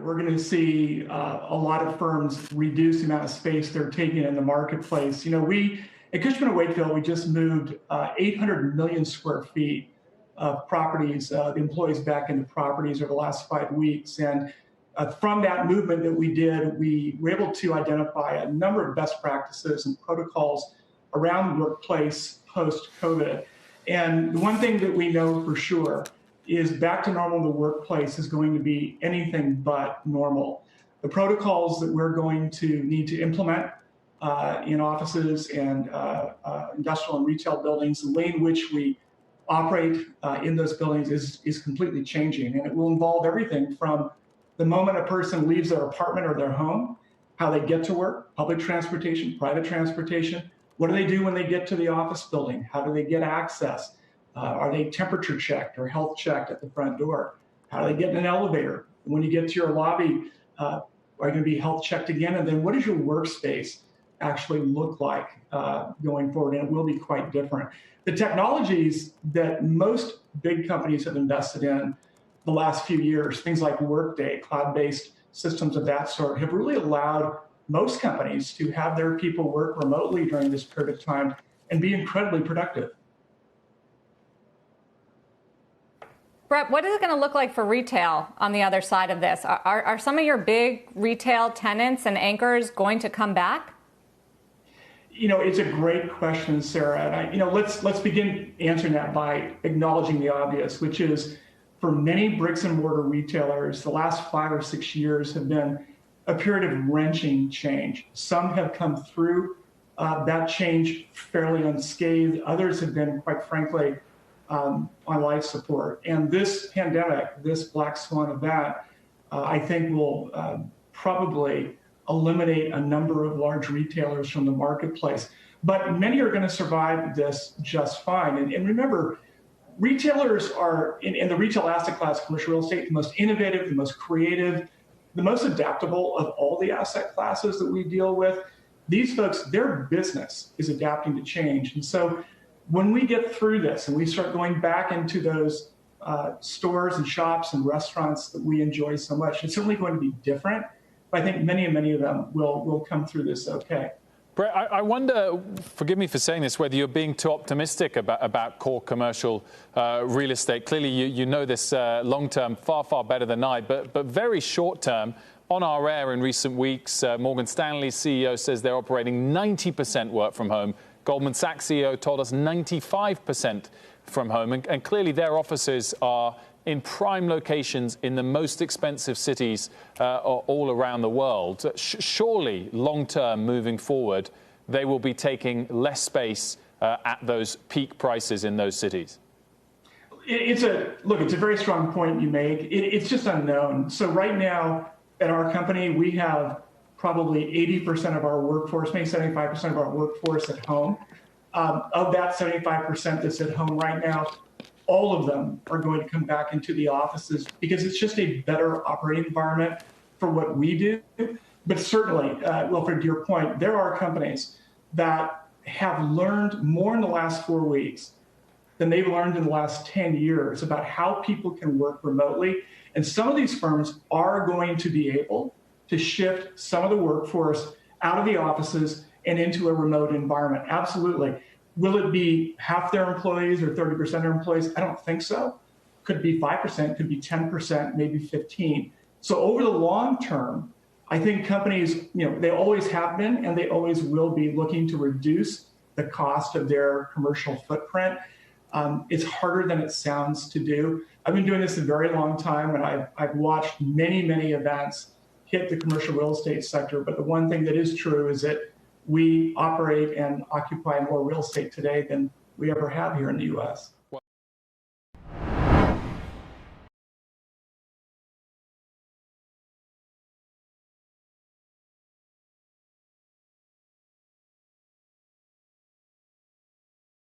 we're going to see a lot of firms reduce the amount of space they're taking in the marketplace. You know, we at Cushman Wakefield, we just moved 800 million square feet of properties, the employees back into properties over the last 5 weeks. And from that movement that we did, we were able to identify a number of best practices and protocols around the workplace post-COVID. And the one thing that we know for sure is back to normal in the workplace is going to be anything but normal. The protocols that we're going to need to implement in offices and industrial and retail buildings, the way in which we operate in those buildings is completely changing. And it will involve everything from the moment a person leaves their apartment or their home, how they get to work, public transportation, private transportation. What do they do when they get to the office building? How do they get access? Are they temperature checked or health checked at the front door? How do they get in an elevator? When you get to your lobby, are you going to be health checked again? And then what does your workspace actually look like going forward? And it will be quite different. The technologies that most big companies have invested in the last few years, things like Workday, cloud-based systems of that sort, have really allowed most companies to have their people work remotely during this period of time and be incredibly productive. Brett, what is it going to look like for retail on the other side of this? Are some of your big retail tenants and anchors going to come back? You know, it's a great question, Sarah. And let's begin answering that by acknowledging the obvious, which is for many bricks and mortar retailers, the last 5 or 6 years have been a period of wrenching change. Some have come through that change fairly unscathed. Others have been, quite frankly, on life support. And this pandemic, this black swan event, I think will probably eliminate a number of large retailers from the marketplace. But many are going to survive this just fine. And remember, retailers are, in the retail asset class, commercial real estate, the most innovative, the most creative, the most adaptable of all the asset classes that we deal with. These folks, their business is adapting to change. And so when we get through this and we start going back into those stores and shops and restaurants that we enjoy so much, it's certainly going to be different. But I think many of them will come through this okay. Brett, I wonder, forgive me for saying this, whether you're being too optimistic about core commercial real estate. Clearly, you know this long-term far better than I, but very short-term. On our air in recent weeks, Morgan Stanley's CEO says they're operating 90% work from home. Goldman Sachs CEO told us 95% from home. And clearly, their offices are in prime locations in the most expensive cities all around the world. Surely, long-term, moving forward, they will be taking less space at those peak prices in those cities. It's a very strong point you make. It's just unknown. So right now at our company, we have probably 80% of our workforce, maybe 75% of our workforce at home. Of that 75% that's at home right now, all of them are going to come back into the offices because it's just a better operating environment for what we do. But certainly, Wilfred, to your point, there are companies that have learned more in the last 4 weeks than they've learned in the last 10 years about how people can work remotely. And some of these firms are going to be able to shift some of the workforce out of the offices and into a remote environment. Absolutely. Will it be half their employees or 30% of their employees? I don't think so. Could be 5%, could be 10%, maybe 15%. So over the long term, I think companies, they always have been and they always will be looking to reduce the cost of their commercial footprint. It's harder than it sounds to do. I've been doing this a very long time, and I've watched many events hit the commercial real estate sector. But the one thing that is true is that we operate and occupy more real estate today than we ever have here in the U.S.